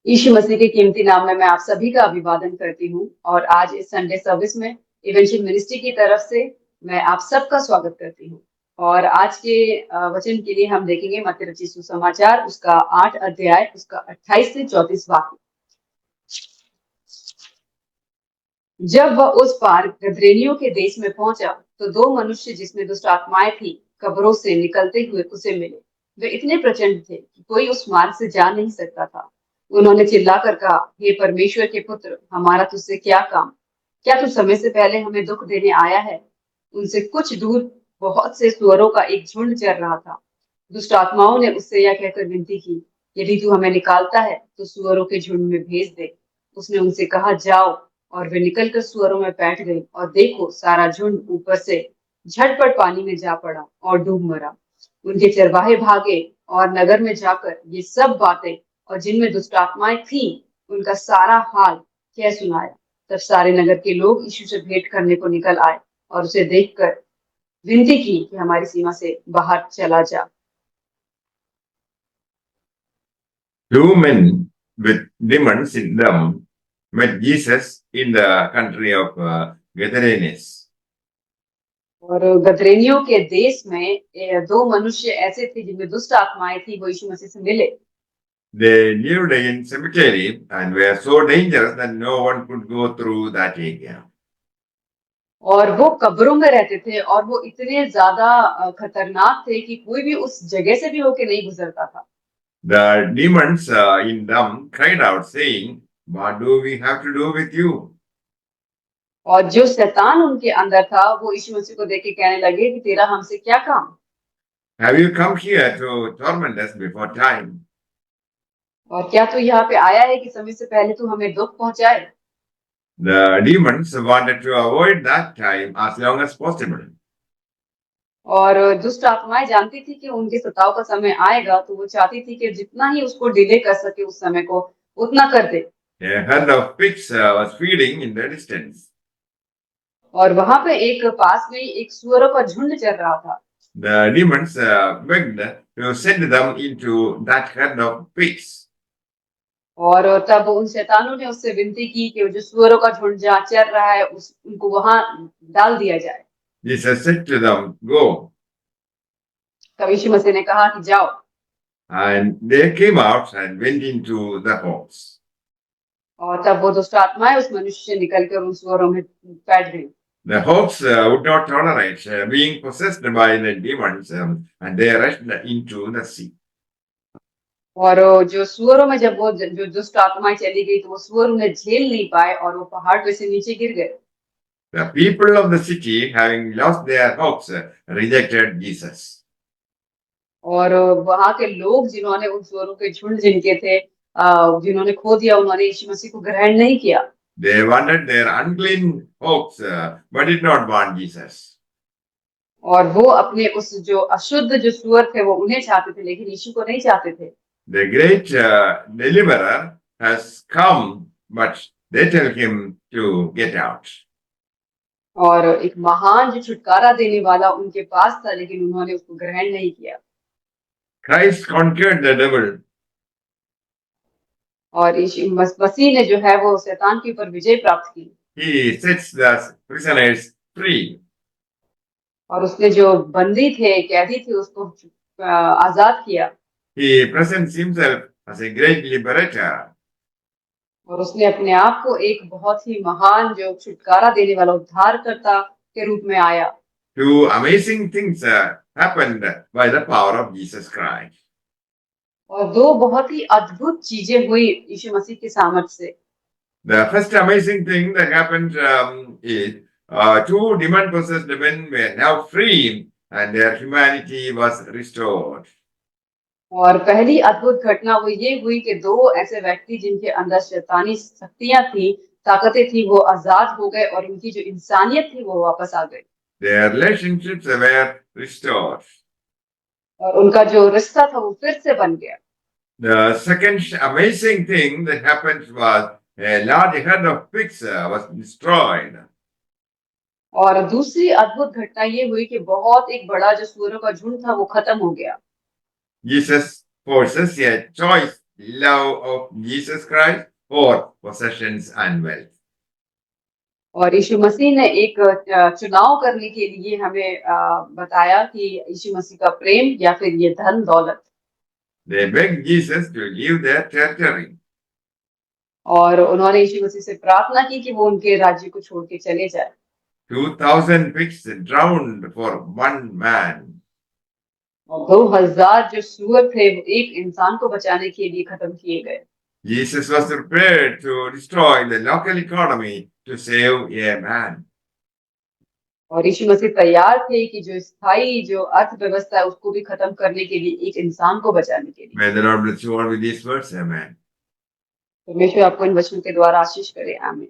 यीशु मसीह के कीमती नाम में मैं आप सभी का अभिवादन करती हूँ और आज इस संडे सर्विस में इवेंशियल मिनिस्ट्री की तरफ से मैं आप सबका स्वागत करती हूँ। और आज के वचन के लिए हम देखेंगे मत्ती रचित सुसमाचार उसका 8 अध्याय उसका 28 से 34 वाक्य। जब वह उस पार गदरेनियों के देश में पहुंचा तो दो मनुष्य जिसमें दुष्ट आत्माएं थी कब्रों से निकलते हुए उसे मिले। वे इतने प्रचंड थे कि कोई उस मार्ग से जा नहीं सकता था। उन्होंने चिल्लाकर कहा, हे परमेश्वर के पुत्र, हमारा तुझसे क्या काम? क्या तू समय से पहले हमें दुख देने आया है? उनसे कुछ दूर बहुत से सुअरों का एक झुंड चर रहा था। दुष्ट आत्माओं ने उससे यह कहकर विनती की, यदि तू हमें निकालता है तो सुअरों के झुंड में भेज दे। उसने उनसे कहा, जाओ। और वे निकलकर सुअरों में बैठ गई और देखो, सारा झुंड ऊपर से झटपट पानी में जा पड़ा और डूब मरा। उनके चरवाहे भागे और नगर में जाकर ये सब बातें और जिनमें दुष्ट आत्माएं थी उनका सारा हाल कह सुनाया। तब सारे नगर के लोग यीशु से भेंट करने को निकल आए और उसे देखकर विनती की कि हमारी सीमा से बाहर चला जा। Two men with demons in them met Jesus in the country of Gadarenes. और गदरेनियों के देश में दो मनुष्य ऐसे थे जिनमें दुष्ट आत्माएं थी, वो यीशु मसीह से मिले। They lived in cemetery and were so dangerous that no one could go through that area. और वो कब्रों में रहते थे और वो इतने ज्यादा खतरनाक थे कि कोई भी उस जगह से भी होके नहीं गुजरता था। The demons in them cried out, saying, "What do we have to do with you?" और जो शैतान उनके अंदर था वो यीशु मसीह को देख के कहने लगे कि तेरा हमसे क्या काम? Have you come here to torment us before time? और क्या तू यहाँ पे आया है कि समय से पहले तू हमें दुख पहुंचाए? The demons wanted to avoid that time as long as possible. और दुष्ट आत्माएं जानती थी कि उनके सताव का समय आएगा, तो वो चाहती थी कि जितना ही उसको डिले कर सके उस समय को उतना कर दे। A herd of pigs was feeding in the distance. और वहां पे एक पास में ही एक सुअरों का झुंड चल रहा था। The demons begged to send them into that herd of pigs. और तब उन शैतानों ने उससे विनती की कि जो सुअरों का झुंड जहाँ चर रहा है उस उनको वहां डाल दिया जाए। Jesus said to them, "Go." तब यीशु मसीह ने कहा कि जाओ। And they came out and went into the house. और तब वो दुष्ट आत्माएं उस मनुष्य से निकलकर उन सुअरों में बैठ गई। The house would not tolerate being possessed by the demons, and they rushed into the sea. और जो सुअरों में जब वो जो दुष्ट आत्माएं चली गई तो वो सुअर उन्हें झेल नहीं पाए और वो पहाड़ पे से नीचे गिर गए। The people of the city, having lost their hopes, rejected Jesus. और वहां के लोग जिन्होंने उन सुअरों के झुंड जिनके थे जिन्होंने खो दिया, उन्होंने यीशु मसीह को ग्रहण नहीं किया। They wanted their unclean hopes, but did not want Jesus. और वो अपने उस जो अशुद्ध जो सुअर थे वो उन्हें चाहते थे, लेकिन यीशु को नहीं चाहते थे। The great deliverer has come, but they tell him to get out. और एक महान जो छुटकारा देने वाला उनके पास था, लेकिन उन्होंने उसको ग्रहण नहीं किया। Christ conquered the devil. और यीशु मसीह ने जो है वो शैतान के ऊपर विजय प्राप्त की। He sets the prisoners free. और उसने जो बंदी थे, कैदी थे, उसको आजाद किया। He presents himself as a great liberator. और उसने अपने आप को एक बहुत ही महान जो छुटकारा देने वाला उद्धारकर्ता के रूप में आया। Two amazing things happened by the power of Jesus Christ. और दो बहुत ही अद्भुत चीजें हुई यीशु मसीह के सामर्थ्य से। The first amazing thing that happened is two demon-possessed men were now free and their humanity was restored. और पहली अद्भुत घटना वो ये हुई कि दो ऐसे व्यक्ति जिनके अंदर शैतानी शक्तियां थी, ताकतें थी, वो आजाद हो गए और उनकी जो इंसानियत थी वो वापस आ गई। Their relationships were restored. और उनका जो रिश्ता था वो फिर से बन गया। The second amazing thing that happened was a large herd of pigs was destroyed. और दूसरी अद्भुत घटना ये हुई कि बहुत एक बड़ा जो सूअरों का झुंड था वो खत्म हो गया। Jesus forces a choice love of Jesus Christ or possessions and wealth. और यीशु मसीह ने एक चुनाव करने के लिए हमें बताया कि यीशु मसीह का प्रेम या फिर ये धन दौलत। They begged Jesus to leave their territory. और उन्होंने यीशु मसीह से प्रार्थना की कि वो उनके राज्य को छोड़ के चले जाए। 2,000 pigs drowned for one man. और 2000 जो सूअर थे वो एक इंसान को बचाने के लिए खत्म किए गए। Jesus was prepared to destroy the local economy to save a man. और यीशु मसीह तैयार थे कि जो स्थायी जो अर्थव्यवस्था है उसको भी खत्म करने के लिए एक इंसान को बचाने के लिए। May the Lord bless you all with these words. Amen. परमेश्वर आपको इन वचनों के द्वारा आशीष करे। आमीन।